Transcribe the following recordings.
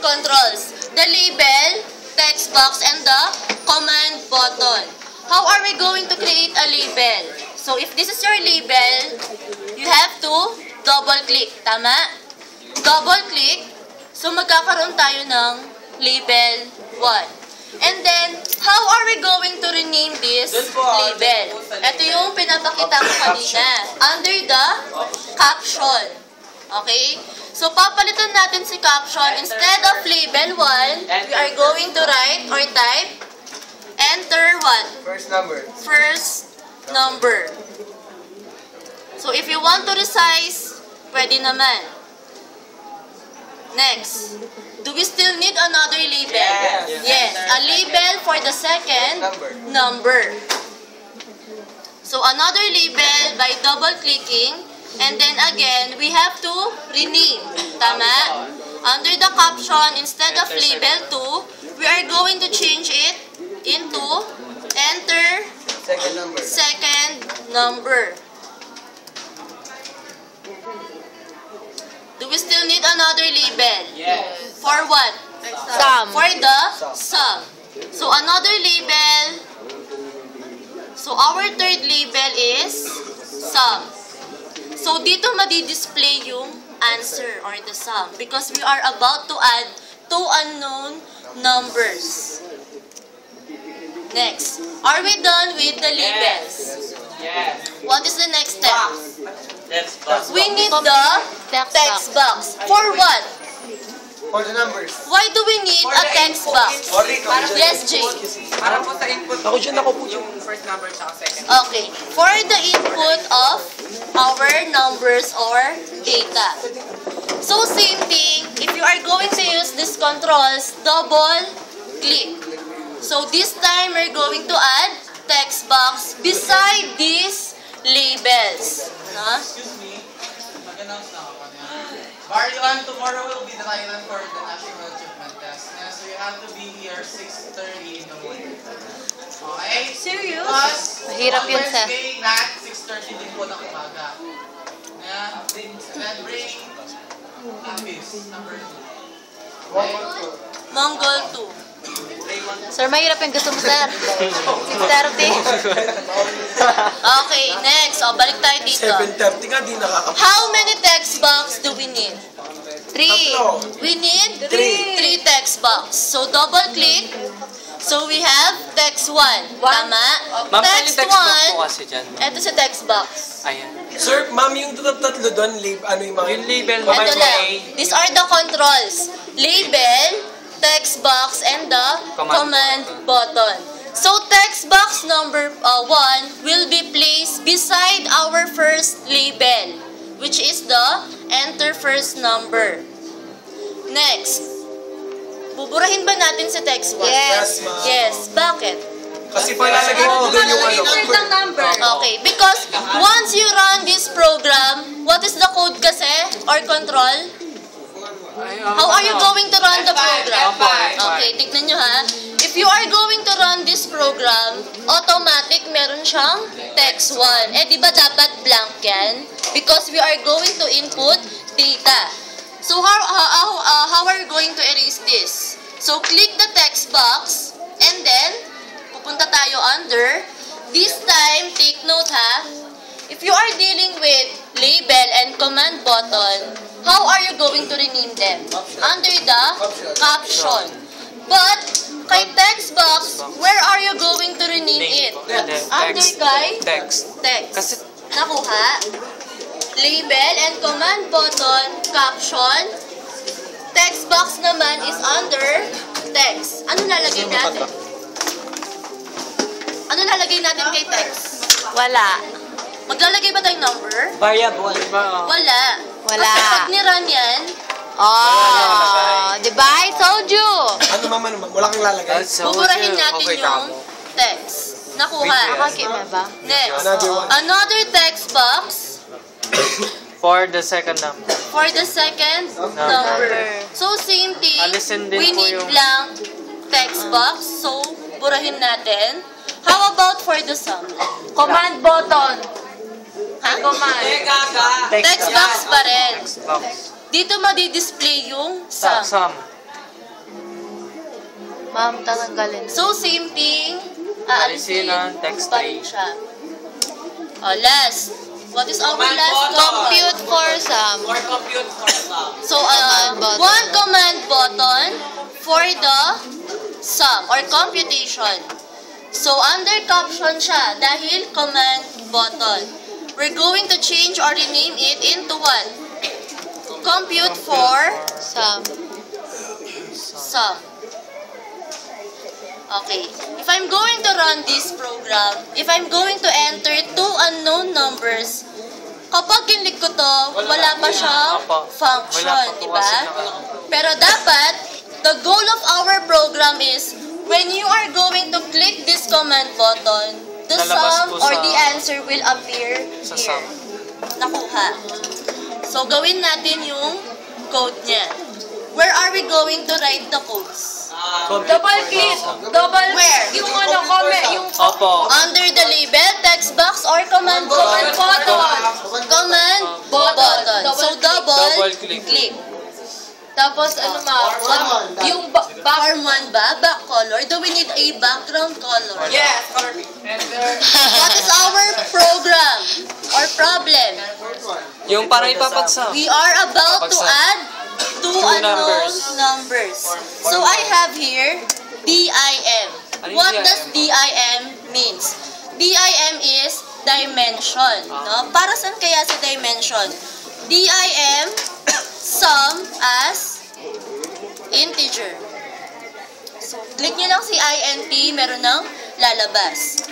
controls. The label, text box, and the command button. How are we going to create a label? So, if this is your label, you have to double-click. Tama? Double-click. So, magkakaroon tayo ng label 1. And then, how are we going to rename this label? Ito yung pinapakita ko kanina. Under the caption. Okay? So, papalitan natin si caption. Instead of label 1, we are going to write or type enter what? First number. First number. So, if you want to resize, pwede naman. Next. Do we still need another label? Yes. A label for the second number. So, another label by double-clicking. And then again, we have to rename. Tama? Under the caption, instead of label 2, we are going to change it into enter second number. Do we still need another label? Yes. For what? Sum. For the sum. So, another label. So, our third label is sum. So, dito madi-display yung answer or the sum because we are about to add two unknown numbers. Next. Are we done with the labels? Yes. What is the next step? Text box. We need the text box. For what? For the numbers. Why do we need a text box? Yes, Jay. Para po sa input Ako dyan, ako po. yung first number sa second. Okay. For the input of our numbers or data. So, same thing. If you are going to use these controls, double click. So, this time, we're going to add text box beside these labels. Excuse me, mag-announce na ako kanina. Baryon, tomorrow will be the Thailand for the National Achievement Test. So you have to be here 6:30 in the morning. Okay? Serious? Plus, Mahirap yun, sir. Wednesday, nat 6:30 din po ng umaga. Ayan, then bring copies, number 2. Okay? Mongol 2. Sir, mahirap yung gusto mo, sir. 6:30. Okay, next. O, balik tayo dito. 7:30 nga, di nakakapit. How many text box do we need? 3. We need 3 text box. So, double click. So, we have text 1. Tama? Text 1. kasi dyan. Ito sa text box. Ayan. Sir, ma'am, yung tatlo doon, ano yung mga... Yung label, Ito lang. These are the controls. Label, text box, and the command button. So, text box number 1 will be placed beside our first label, which is the enter first number. Next. Buburahin ba natin si text box? Yes, ma'am. Yes. Bakit? Kasi palalagay mo doon yung number. Okay. Because once you run this program, what is the code kasi? Or control? How are you going to run the program? Okay, tignan nyo ha. If you are going to run this program, automatic meron siyang text 1. Eh, di ba dapat blank yan? Because we are going to input data. So, how are you going to erase this? So, click the text box, and then, pupunta tayo under. This time, take note ha. If you are dealing with label and command button, how are you going to rename them? Under the caption. But, kay text box, where are you going to rename it? Under kay Text. text. Nakuha? Label and command button, caption. Text box naman is under text. Ano lalagay natin? Ano lalagay natin kay text? Wala. Maglalagay ba tayong number? Variable. Wala. Wala. Kasi pag ni-run yan, Diba? I told you. Ano, mama, wala kang lalagay? buburahin natin yung text. Nakuha. Nakakima ba? Next. Another one. Another text box For the second number. for the second number. So, same thing. Alisin din We po need yung- blank text box. So, burahin natin. How about for the sum? Command button. Ha? Command. Text box pa rin. Text box. Dito madi-display yung sum. Sum. Ma'am, tatanggalin. So, same thing. Alisin ang text pa rin siya. Last. What is our Command last? button. Compute for sum. Or compute for sum. So, Command button. one command button for the sum or computation. So, under caption siya dahil command button. We're going to change or rename it into what? Compute for Sum. sum. Okay. If I'm going to run this program, if I'm going to enter two unknown numbers, kapag kinlik ko to, wala pa siyang function, di ba? Pero dapat, the goal of our program is, when you are going to click this command button, the Lalabas sum po or sa- the answer will appear sa here. sum. Nakuha. So, gawin natin yung code niya. Where are we going to write the codes? Double click. Double Where? Yung ano, comment. Yung Opo. Under the label, text box, or command button? Command button. So, double click. Tapos ano ma'am? Yung Form 1 ba? Back color? Do we need a background color? Yes, color B. What is our program or problem? Yung parang ipapagsam. We are about to add two unknown numbers. numbers. So, I have here DIM. What does DIM means? DIM is dimension. No? Para saan kaya sa dimension? DIM, sum as integer. So, click nyo lang si INT, meron ng lalabas.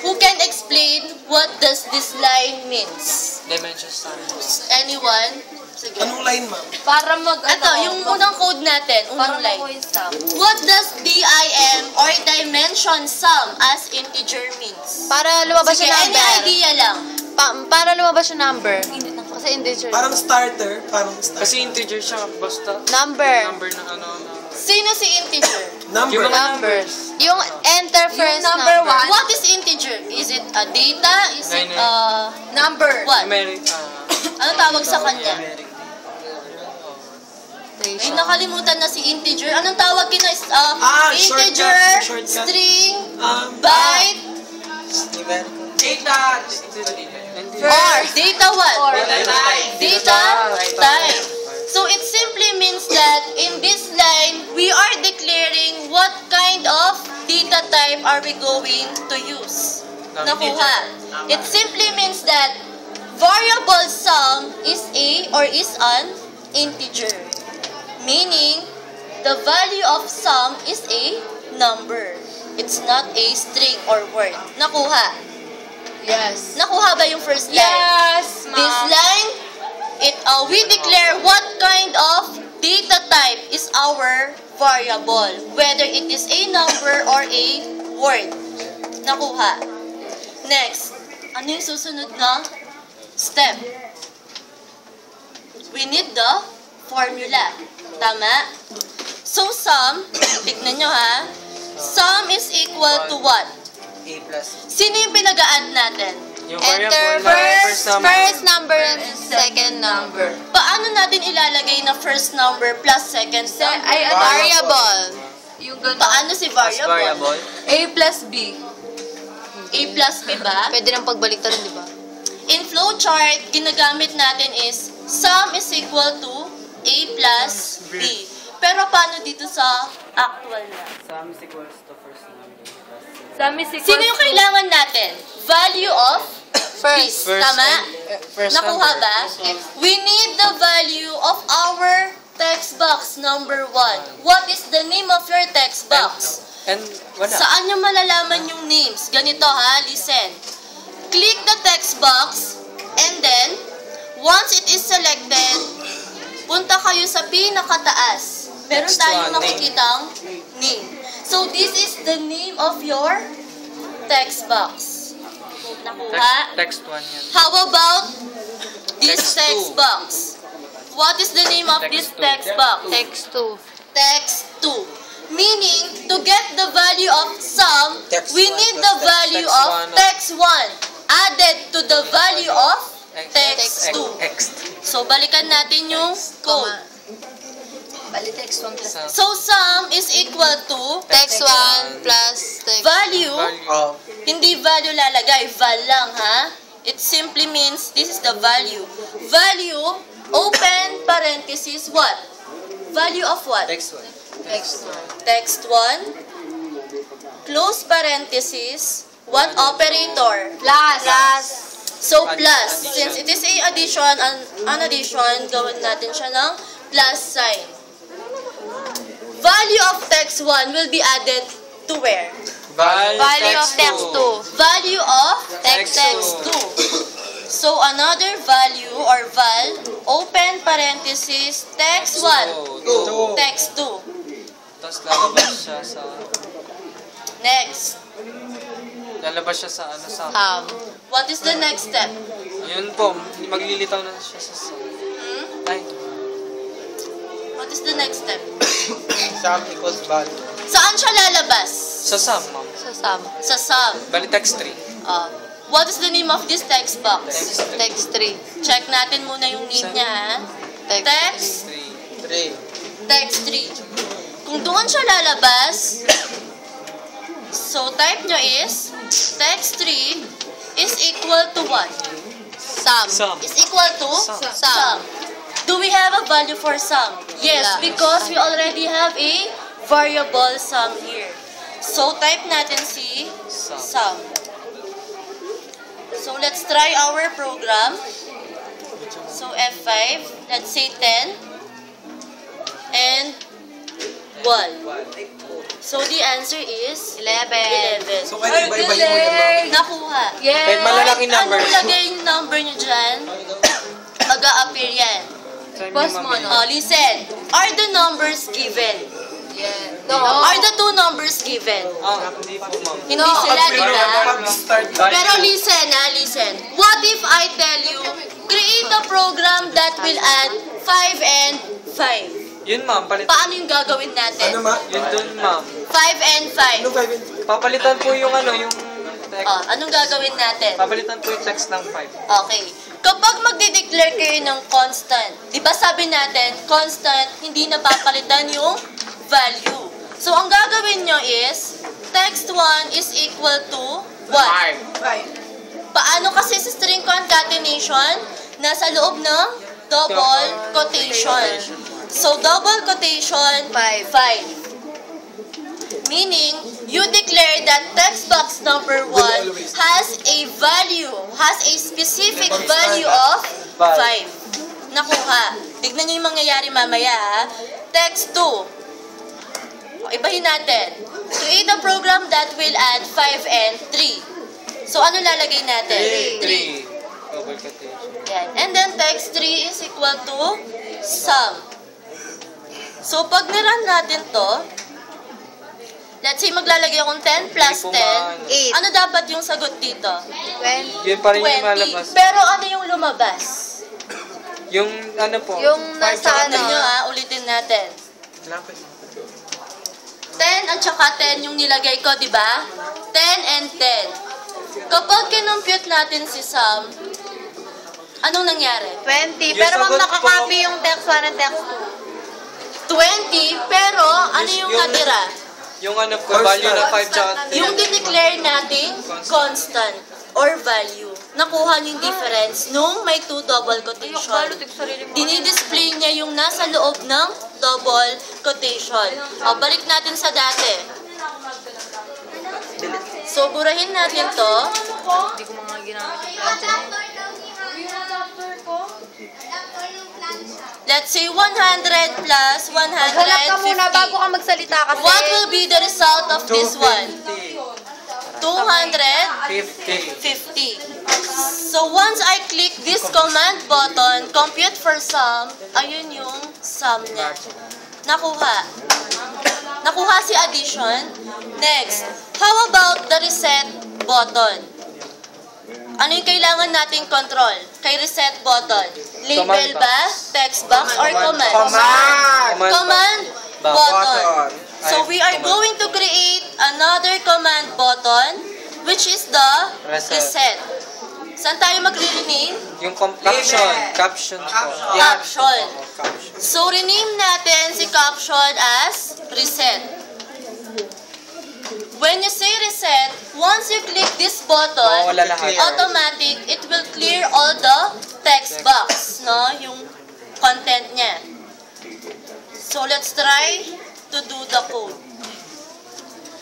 Who can explain what does this line means? Dimensions times. Anyone? Sige. Anong line, ma'am? para mag Ito, yung unang code natin, unang line. What does DIM or dimension sum as integer means? Para lumabas Sige, yung any number. idea lang. Para lumabas yung number. Kasi integer. Parang starter. Kasi integer siya, basta Number. number na ano. Sino si integer? Number. Yung mga Numbers. Yung enter first number. What is integer? Is it a data? Is it a Number. what? Numeric. Ano tawag sa kanya? Ay, Station. nakalimutan na si integer. Anong tawag kina? Integer, shortcut. string, byte, Data. or data what? Data type. Data type. So it simply means that in this line, we are declaring what kind of data type are we going to use. Nakuha. It simply means that variable sum is a or is an integer. Meaning, the value of sum is a number. It's not a string or word. Nakuha. Yes. Nakuha ba yung first line? Yes, This line, we declare what kind of data type is our variable. Whether it is a number or a word. Nakuha. Next, ano yung susunod na step? We need the formula. Tama? So, sum, tignan nyo ha, sum is equal to what? A plus. Sino yung pinagaan natin? Yung Enter variable, first number and second number. Paano natin ilalagay na first number plus second number? Ay, variable. Yung Paano si variable? A plus B. A plus B ba? Pwede nang pagbaliktad, di ba? In flowchart, ginagamit natin is sum is equal to A plus B. Pero paano dito sa actual na? Sum is equals to first number. Sino yung kailangan natin? Value of First. Tama? First Nakuha number. ba? We need the value of our text box number 1. What is the name of your text box? And wala. Saan nyo malalaman yung names? Ganito ha, listen. Click the text box and then, once it is selected, punta kayo sa pinakataas. Meron Next tayong one, nakikitang name. So, this is the name of your text box. Nakuha? Text 1 yan. How about this Text text two. box? What is the name of Text this two. text box? Text 2. Text 2. Meaning, to get the value of sum, Text we one need plus the text value one of of- text 1 added to the value of text 2. Text. So, balikan natin yung code. Bali, text 1 plus Sum. So sum is equal to text 1 plus text. value. Oh. Hindi value lalagay, val lang ha. It simply means this is the value. Value, open parenthesis, what? Value of what? Text 1. Text 1. Text 1, close parenthesis, what operator? Plus. So plus, Addition. since it is a addition, an addition, gawin natin siya ng plus sign. Value of text 1 will be added to where? Value of text 2. Value of Text text 2. So another value or val, open parenthesis, text 1, text 2. Tapos lalabas siya sa... Next. Lalabas siya sa ano sa... What is the next step? Yun po, maglilitaw na siya sa... Ay, What is the next step? Sum equals value. Saan siya lalabas? sa sum, ma'am. Sa sum. Sa sum. Bali text 3. What is the name of this text box? Text 3. Check natin muna yung name niya, ha? Text 3. text 3. Kung doon siya lalabas, so type nyo is text 3 is equal to what? Sum. Sum. Is equal to Sum. Do we have a value for sum? Yes, Yeah. because we already have a variable sum here. So type natin si sum. So let's try our program. So F5, let's say 10 and 1. So the answer is 11. 11. So kaya iba-ibahin mo naman. Nakuha. Kahit malalaking number. Anong lagay yung number nyo dyan? Mag-a-appear yan. Try Pause mo, mo, ma'am. no? Listen. Are the numbers given? No. Are the two numbers given? Hindi po, ma'am. Hindi sila, di ba? Mag-start. Pero listen, listen. What if I tell you, create a program that will add 5 and 5? Yun, ma'am. Palitan. Paano yung gagawin natin? Ano ma? Yun dun, ma'am. 5 and 5. Ano 5 and 5? Papalitan po yung ano, yung text. Anong gagawin natin? Papalitan po yung text ng 5. Okay. Kapag magde-declare kayo ng constant, di ba sabi natin, constant, hindi napapalitan yung value. So, ang gagawin nyo is, text 1 is equal to what? 5. Paano kasi sa string concatenation? Nasa loob ng double quotation. So, double quotation, 5. Meaning, you declare that text box number 1 has a value, has a specific value of 5. Nakuha. Tignan nyo yung mangyayari mamaya, ha? Text 2. Ibahin natin. Create a program that will add 5 and 3. So, ano lalagay natin? 3. Double quotation. Yan. And then, text 3 is equal to sum. So, pag niran natin to, let's say maglalagay akong 10 plus 10. 8. Ano dapat yung sagot dito? 20. Yun pa rin yung 20. malabas. Pero ano yung lumabas? Yung ano po. Yung nasa Ano nyo ano. ulitin natin. Lapit. 10 at saka 10 yung nilagay ko, di ba? 10 and 10. Kapag kinompute natin si sum, anong nangyari? 20. Yung Pero ma'am, sagot nakakopy po- yung text 1 and text 20, pero ano yung natira? Yung ano po, value na 5 tsaka 3. Yung dineclare nating constant or value. Nakuha niyo yung difference nung may 2 double quotation. Dinidisplay niya yung nasa loob ng double quotation. O, balik natin sa dati. So, burahin natin to. Hindi ko mga ginamit yung plancha. Let's say 100 plus 150. Maghanap ka muna bago ka magsalita kasi. What will be the result of this one? 250. 50. So once I click this command button, compute for sum, ayun yung sum niya. Nakuha. Nakuha si addition. Next, how about the reset button? Ano yung kailangan nating control kay reset button? Label Command ba? Text box or command? Command button. Button. So we are going to create another command button which is the Reset. reset. Saan tayo magre-rename? Yung caption. Caption po. Caption. Caption. So, rename natin si caption as reset. When you say reset, once you click this button, Mawawala lahat. automatic, it will clear all the text box, no? Yung content niya. So, let's try to do the code.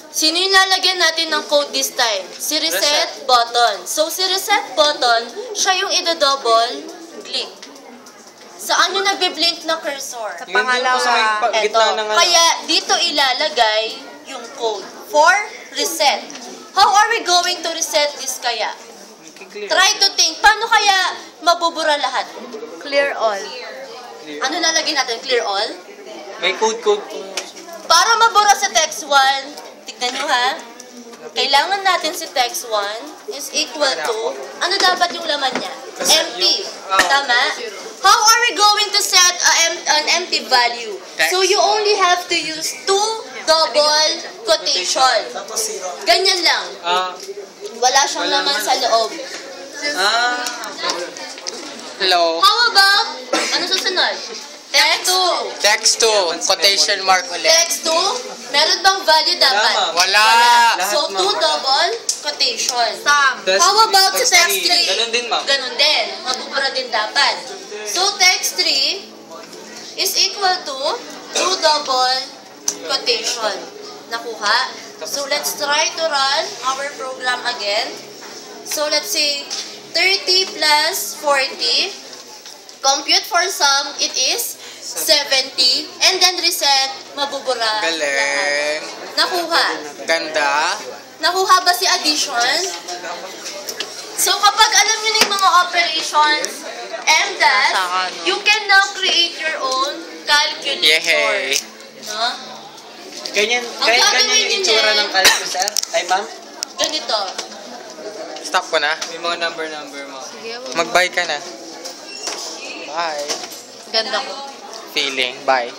Sino yung lalagyan natin ng code this time? Si reset button. So, si reset button, siya yung ida-double click. Saan yung nagbe-blink na cursor? Sa Yun po sa may pangalawa. gitna Eto. ng ano. Kaya, dito ilalagay yung code for reset. How are we going to reset this kaya? Clear. Try to think, paano kaya mabubura lahat? Clear all. Ano lalagyan natin? Clear all? May code po. Para mabura sa text 1, tignan nyo ha, kailangan natin si text 1 is equal to, ano dapat yung laman niya? Empty. Tama? How are we going to set an empty value? So you only have to use 2 double quotation. Ganyan lang. Wala siyang laman sa loob. Hello. How about, ano susunod? Text 2. Text 2. Quotation mark ulit. Text 2, meron bang value dapat? Wala. So, 2 double quotation. Sum. How about sa text 3? Ganun din, ma'am. Ganun din. Mabubura din dapat. So, text 3 is equal to 2 double quotation. Nakuha? So, let's try to run our program again. So, let's say 30 plus 40. Compute for sum, it is 70. And then reset, mabubura. Galing. Nakuha. Ganda. Nakuha ba si addition? So, kapag alam nyo na yung mga operations, M-dash, you can now create your own calculator. Yay. No? Ganyan, Ang ganyan gagawin yung nyo itsura din, ng calculus, sir. Ay, ma'am? ganito. Stop ko na. May mga number, ma'am. Mag-bye ka na. Bye. Ganda ko. Feeling. Bye.